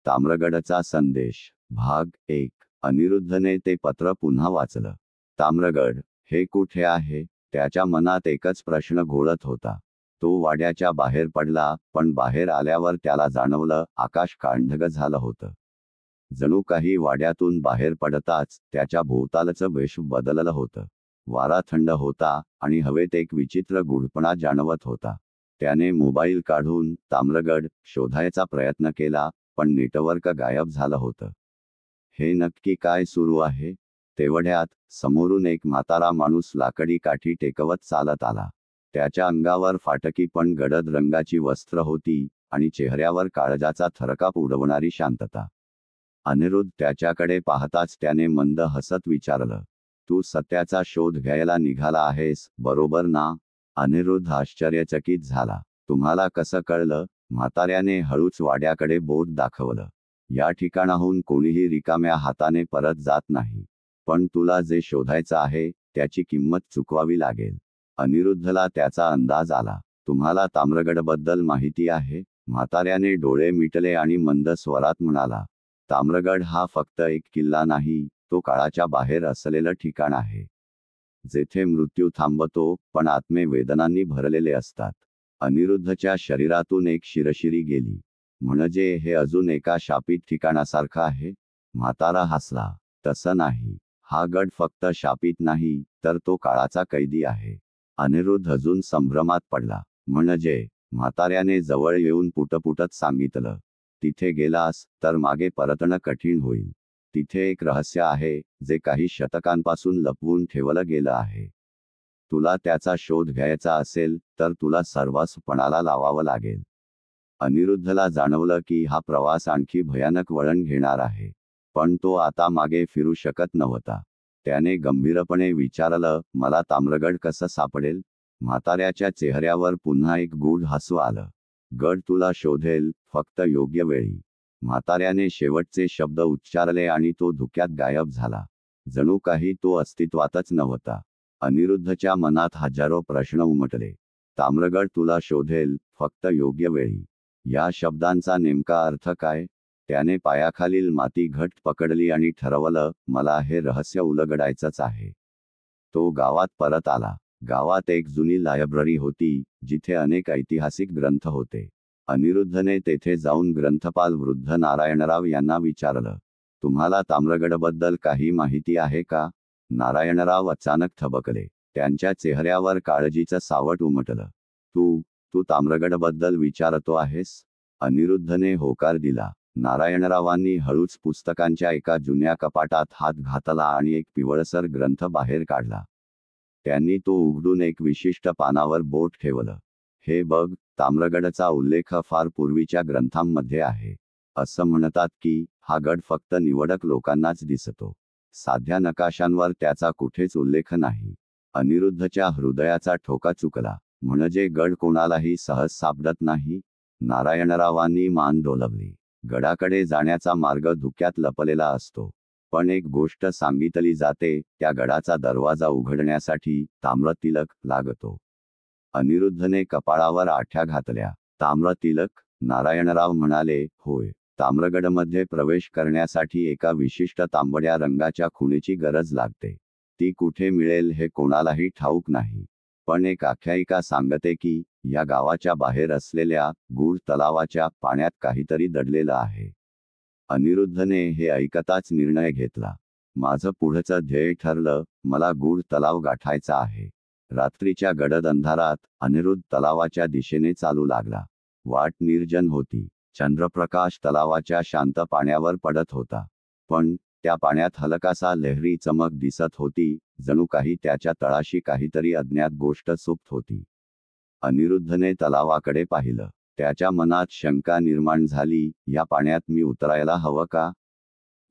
ताम्रगडचा संदेश भाग 1. अनिरुद्धने ते पत्र पुन्हा वाचलं. ताम्रगड हे कुठे आहे? त्याच्या मनात एकच प्रश्न घोळत होता. तो वाड्याच्या बाहेर पडला, पण बाहेर आल्यावर त्याला जाणवलं आकाश काळंढग झालं होतं. जणू काही वाड्यातून बाहेर पडताच त्याच्या भोवतालचं वेश बदललं होतं. वारा थंड होता आणि हवेत एक विचित्र गुढपणा जाणवत होता. त्याने मोबाईल काढून ताम्रगड शोधायचा प्रयत्न केला, पण नेटवर्क गायब झालं होतं. हे नक्की काय सुरू आहे? तेवढ्यात समोरून एक म्हातारा माणूस लाकडी काठी टेकवत चालत आला. त्याच्या अंगावर फाटकी पण गडद रंगाची वस्त्र होती आणि चेहऱ्यावर काळजाचा थरकाप उडवणारी शांतता. अनिरुद्ध त्याच्याकडे पाहताच त्याने मंद हसत विचारलं, तू सत्याचा शोध घ्यायला निघाला आहेस, बरोबर ना? अनिरुद्ध आश्चर्यचकित झाला. तुम्हाला कसं कळलं? म्हाताऱ्याने हळूच वाड्याकडे बोट दाखवलं. या ठिकाणाहून कोणीही रिकाम्या हाताने परत जात नाही. पण तुला जे शोधायचं आहे त्याची किंमत चुकवावी लागेल. अनिरुद्धला त्याचा अंदाज आला. तुम्हाला ताम्रगडबद्दल माहिती आहे? म्हाताऱ्याने डोळे मिटले आणि मंद स्वरात म्हणाला, ताम्रगड हा फक्त एक किल्ला नाही, तो काळाच्या बाहेर असलेलं ठिकाण आहे. जेथे मृत्यू थांबतो, पण आत्मे वेदनांनी भरलेले असतात. अनिरुद्धच्या शरीरातून एक शिरशिरी गेली. म्हणजे हे अजून एका शापित ठिकाणासारखं आहे? म्हातारा हसला. तसं नाही. हा गड फक्त शापित नाही, तर तो काळाचा कैदी आहे. अनिरुद्ध अजून संभ्रमात पडला. म्हणजे? म्हाताऱ्याने जवळ येऊन पुटपुटत सांगितलं, तिथे गेलास तर मागे परतणं कठीण होईल. तिथे एक रहस्य आहे, जे काही शतकांपासून लपवून ठेवलं गेलं आहे. तुला त्याचा शोध घ्यायचा असेल तर तुला सर्वस्व पणाला लावावं लागेल. अनिरुद्धला जाणवलं की हा प्रवास आणखी भयानक वळण घेणार आहे. पण तो आता मागे फिरू शकत नव्हता. त्याने गंभीरपणे विचारलं, मला ताम्रगड कसं सापडेल? म्हाताऱ्याच्या चेहऱ्यावर पुन्हा एक गूढ हसू आलं. गड तुला शोधेल, फक्त योग्य वेळी. म्हाताऱ्याने शेवटचे शब्द उच्चारले आणि तो धुक्यात गायब झाला. जणू काही तो अस्तित्वातच नव्हता. अनिरुद्धच्या मनात हजारो प्रश्न उमटले. ताम्रगड तुला शोधेल, फक्त योग्य वेळी. या शब्दांचा नेमका अर्थ काय? त्याने पायाखालील माती घट्ट पकडली आणि ठरवलं, मला हे रहस्य उलगडायचंच आहे. तो गावात परत आला. गावात एक जुनी लायब्ररी होती, जिथे अनेक ऐतिहासिक ग्रंथ होते. अनिरुद्धने तेथे जाऊन ग्रंथपाल वृद्ध नारायणराव यांना विचारलं, तुम्हाला ताम्रगडबद्दल काही माहिती आहे का? नारायणराव अचानक थबकले. त्यांच्या चेहऱ्यावर काळजीचं सावट उमटलं. तू ताम्रगडबद्दल विचारतो आहेस? अनिरुद्धने होकार दिला. नारायणरावांनी हळूच पुस्तकांच्या एका जुन्या कपाटात हात घातला आणि एक पिवळसर ग्रंथ बाहेर काढला. त्यांनी तो उघडून एक विशिष्ट पानावर बोट ठेवलं. हे बघ, ताम्रगडचा उल्लेख फार पूर्वीच्या ग्रंथांमध्ये आहे. असं म्हणतात की हा गड फक्त निवडक लोकांनाच दिसतो. साध्या नकाशांवर त्याचा कुठेच उल्लेख नाही. अनिरुद्धच्या हृदयाचा ठोका चुकला. म्हणजे गड कोणालाही सहज सापडत नाही? नारायणरावांनी मान डोलवली. गडाकडे जाण्याचा मार्ग धुक्यात लपलेला असतो. पण एक गोष्ट सांगितली जाते, त्या गडाचा दरवाजा उघडण्यासाठी ताम्रतिलक लागतो. अनिरुद्धने कपाळावर आठ्या घातल्या. ताम्रतिलक? नारायणराव म्हणाले, होय. ताम्रगडमध्ये प्रवेश करण्यासाठी एका विशिष्ट तांबड्या रंगाच्या खुणेची गरज लागते. ती कुठे मिळेल हे कोणालाही ठाऊक नाही. पण एक आख्यायिका सांगते की या गावाच्या बाहेर असलेल्या गूढ तलावाच्या पाण्यात काहीतरी दडलेलं आहे. अनिरुद्धने हे ऐकताच निर्णय घेतला. माझं पुढचं ध्येय ठरलं, मला गूढ तलाव गाठायचा आहे. रात्रीच्या गडद अंधारात अनिरुद्ध तलावाच्या दिशेने चालू लागला. वाट निर्जन होती. चंद्रप्रकाश तलावाच्या शांत पाण्यावर पडत होता. पण त्या पाण्यात हलकासा लहरी चमक दिसत होती, जणू काही त्याच्या तळाशी काहीतरी अज्ञात गोष्ट सुप्त होती. अनिरुद्धने तलावाकडे पाहिलं. त्याच्या मनात शंका निर्माण झाली, या पाण्यात मी उतरायला हवं का?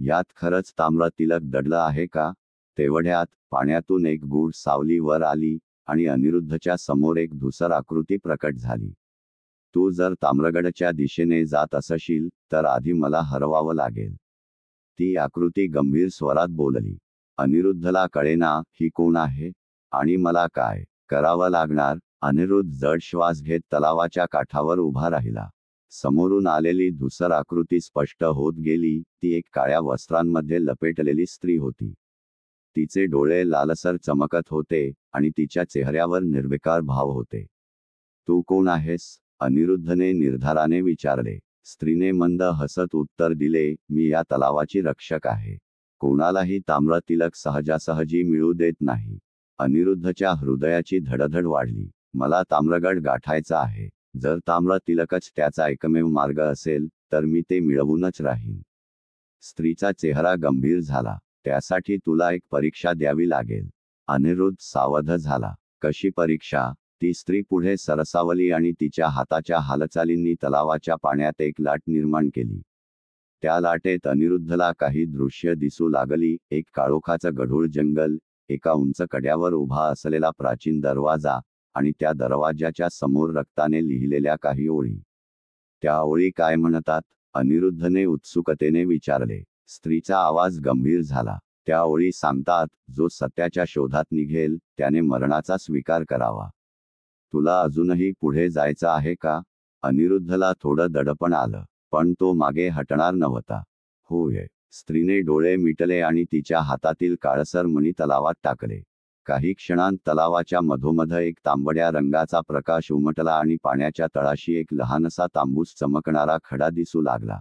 यात खरंच ताम्रतिलक दडलं आहे का? तेवढ्यात पाण्यातून एक गूढ सावली वर आली आणि अनिरुद्धच्या समोर एक धूसर आकृती प्रकट झाली. तू जर ताम्रगडच्या दिशेने जात असशील तर आधी मला हरवावं लागेल. ती आकृती गंभीर स्वरात बोलली. अनिरुद्धला कळेना ही कोण आहे आणि मला काय करावं लागणार. अनिरुद्ध जड श्वास घेत तलावाच्या काठावर उभा राहिला. समोरून आलेली धूसर आकृती स्पष्ट होत गेली. ती एक काळ्या वस्त्रांमध्ये लपेटलेली स्त्री होती. तिचे डोळे लालसर चमकत होते आणि तिच्या चेहऱ्यावर निर्विकार भाव होते. तू कोण आहेस? अनिरुद्धने निर्धाराने विचारले. स्त्रीने मंद हसत उत्तर दिले, मी या तलावाची रक्षक आहे. कोणालाही ताम्र तिलक सहजासहजी मिळू देत नाही. अनिरुद्धच्या हृदयाची धडधड वाढली. मला ताम्रगड गाठायचा आहे. जर ताम्र तिलकच त्याचा एकमेव मार्ग असेल तर मी ते मिळवूनच राहीन. स्त्रीचा चेहरा गंभीर झाला. त्यासाठी तुला एक परीक्षा द्यावी लागेल. अनिरुद्ध सावध झाला. कशी परीक्षा? ती स्त्री पुढे सरसावली आणि तिच्या हाताच्या हालचालींनी तलावाच्या पाण्यात एक लाट निर्माण केली. त्या लाटेत अनिरुद्धला काही दृश्य दिसू लागली. एक काळोखाचं गढूळ जंगल, एका उंच कड्यावर उभा असलेला प्राचीन दरवाजा आणि त्या दरवाजाच्या समोर रक्ताने लिहिलेल्या काही ओळी. त्या ओळी काय म्हणतात? अनिरुद्धने उत्सुकतेने विचारले. स्त्रीचा आवाज गंभीर झाला. त्या ओळी सांगतात, जो सत्याच्या शोधात निघेल त्याने मरणाचा स्वीकार करावा. तुला अजूनही पुढे जायचं आहे का? अनिरुद्धला थोडं दडपण आलं, पण तो मागे हटणार नव्हता. होय. स्त्रीने डोळे मिटले आणि तिच्या हातातील काळसर मणी तलावात टाकले. काही क्षणांत तलावाच्या मधोमध एक तांबड्या रंगाचा प्रकाश उमटला आणि पाण्याच्या तळाशी एक लहानसा तांबूस चमकणारा खडा दिसू लागला.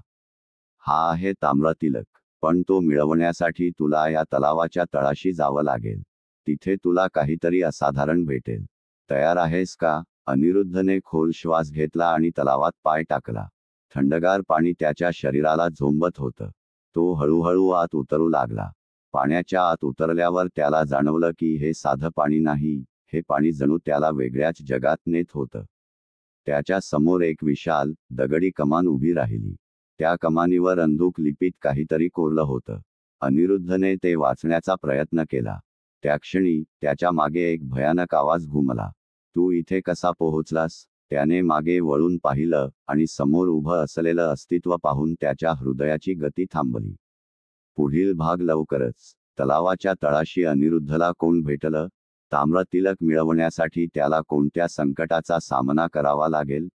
हा आहे ताम्र तिलक. पण तो मिळवण्यासाठी तुला या तलावाच्या तळाशी जावं लागेल. तिथे तुला काहीतरी असाधारण भेटेल. तयार आहेस का? अनिरुद्धने खोल श्वास घेतला आणि तलावात पाय टाकला. थंडगार पाणी त्याच्या शरीराला झोंबत होतं. तो हळूहळू आत उतरू लागला. पाण्याच्या आत उतरल्यावर त्याला जाणवलं की हे साधं पाणी नाही, हे पाणी जणू त्याला वेगळ्याच जगात नेत होतं. त्याच्या समोर एक विशाल, दगडी कमान उभी राहिली. त्या कमानीवर अंधुक लिपीत काहीतरी कोरलं होतं. अनिरुद्धने ते वाचण्याचा प्रयत्न केला. त्या क्षणी त्याच्या मागे एक भयानक आवाज घुमला. तू इथे कसा पोहोचलास? त्याने मागे वळून पाहिलं आणि समोर उभं असलेलं अस्तित्व पाहून त्याच्या हृदयाची गती थांबली. पुढील भाग लवकरच. तलावाच्या तळाशी अनिरुद्धला कोण भेटलं? ताम्र तिलक मिळवण्यासाठी त्याला कोणत्या संकटाचा सामना करावा लागेल?